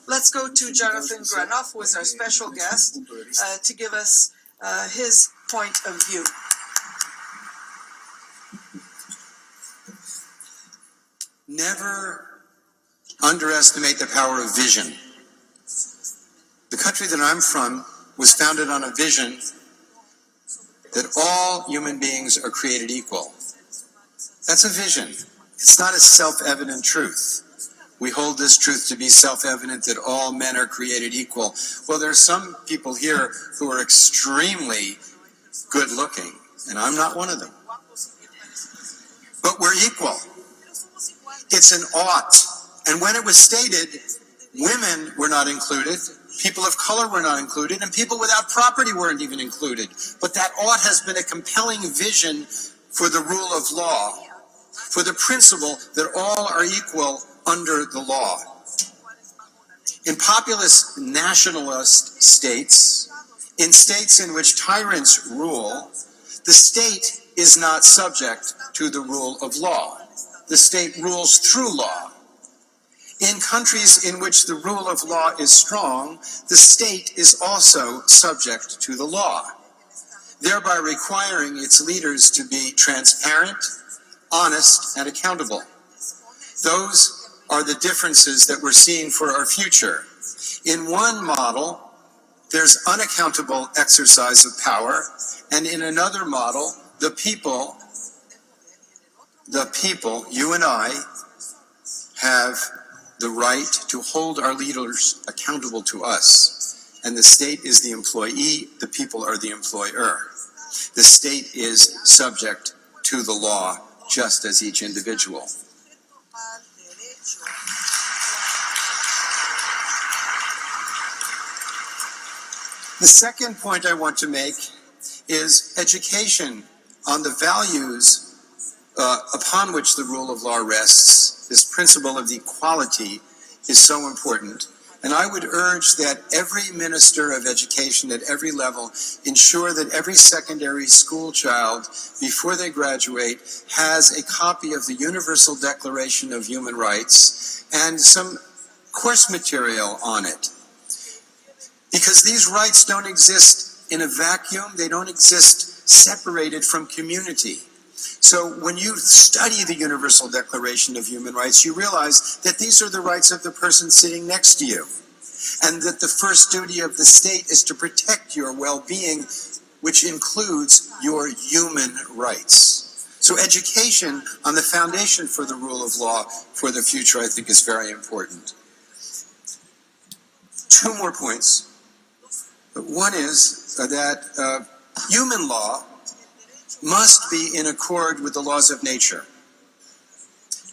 Let's go to Jonathan Granoff, who is our special guest, to give us his point of view. Never underestimate the power of vision. The country that I'm from was founded on a vision that all human beings are created equal. That's a vision. It's not a self-evident truth. We hold this truth to be self-evident that all men are created equal. Well, there's some people here who are extremely good-looking, and I'm not one of them. But we're equal. It's an ought. And when it was stated, women were not included, people of color were not included, and people without property weren't even included. But that ought has been a compelling vision for the rule of law, for the principle that all are equal under the law. In populist nationalist states, in states in which tyrants rule, the state is not subject to the rule of law. The state rules through law. In countries in which the rule of law is strong, the state is also subject to the law, thereby requiring its leaders to be transparent, honest, and accountable. Those are the differences that we're seeing for our future. In one model, there's unaccountable exercise of power, and in another model, the people, you and I, have the right to hold our leaders accountable to us. And the state is the employee, the people are the employer. The state is subject to the law, just as each individual. The second point I want to make is education on the values upon which the rule of law rests. This principle of equality is so important. And I would urge that every minister of education at every level ensure that every secondary school child, before they graduate, has a copy of the Universal Declaration of Human Rights and some course material on it. Because these rights don't exist in a vacuum, they don't exist separated from community. So when you study the Universal Declaration of Human Rights, you realize that these are the rights of the person sitting next to you, and that the first duty of the state is to protect your well-being, which includes your human rights. So education on the foundation for the rule of law for the future, I think, is very important. Two more points. One is that human law must be in accord with the laws of nature.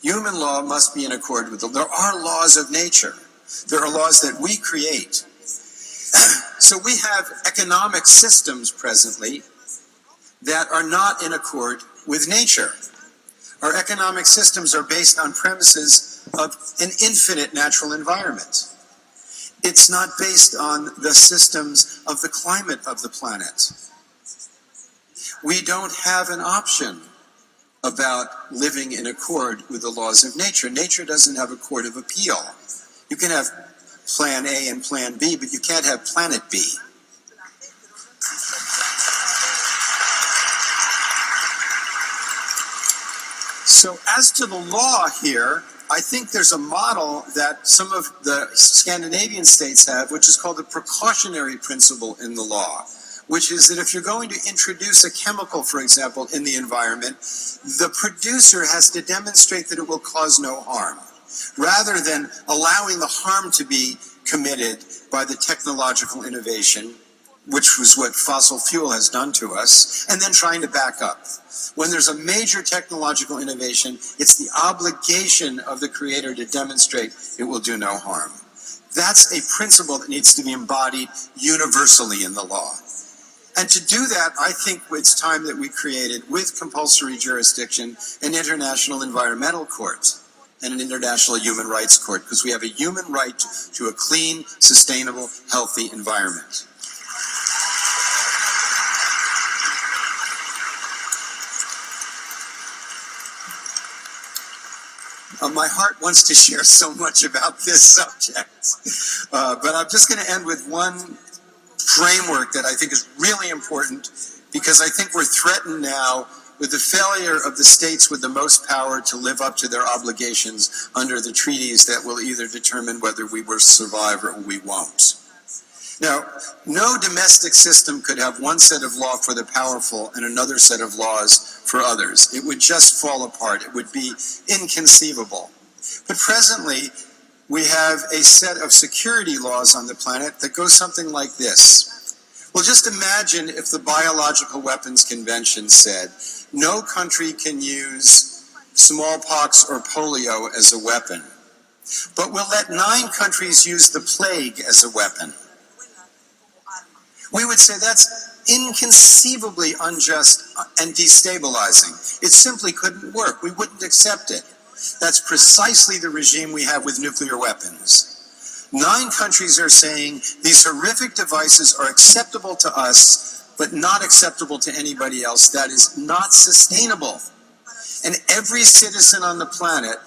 Human law must be in accord with there are laws of nature. There are laws that we create. So we have economic systems presently that are not in accord with nature. Our economic systems are based on premises of an infinite natural environment. It's not based on the systems of the climate of the planet. We don't have an option about living in accord with the laws of nature. Nature doesn't have a court of appeal. You can have plan A and plan B, but you can't have planet B. So as to the law here, I think there's a model that some of the Scandinavian states have, which is called the precautionary principle in the law, which is that if you're going to introduce a chemical, for example, in the environment, the producer has to demonstrate that it will cause no harm, rather than allowing the harm to be committed by the technological innovation, which was what fossil fuel has done to us, and then trying to back up. When there's a major technological innovation, it's the obligation of the creator to demonstrate it will do no harm. That's a principle that needs to be embodied universally in the law. And to do that, I think it's time that we created, with compulsory jurisdiction, an international environmental court and an international human rights court, because we have a human right to a clean, sustainable, healthy environment. My heart wants to share so much about this subject, but I'm just going to end with one framework that I think is really important, because I think we're threatened now with the failure of the states with the most power to live up to their obligations under the treaties that will either determine whether we will survive or we won't. Now, no domestic system could have one set of law for the powerful and another set of laws for others. It would just fall apart. It would be inconceivable. But presently, we have a set of security laws on the planet that go something like this. Well, just imagine if the Biological Weapons Convention said, no country can use smallpox or polio as a weapon, but we'll let 9 countries use the plague as a weapon. We would say that's inconceivably unjust and destabilizing. It simply couldn't work. We wouldn't accept it. That's precisely the regime we have with nuclear weapons. 9 countries are saying these horrific devices are acceptable to us, but not acceptable to anybody else. That is not sustainable. And every citizen on the planet,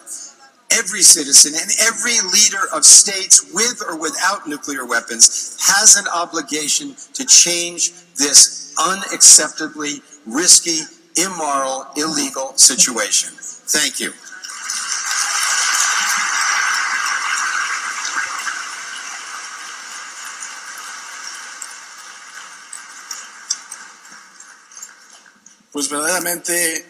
every citizen and every leader of states with or without nuclear weapons has an obligation to change this unacceptably risky, immoral, illegal situation. Thank you. Pues verdaderamente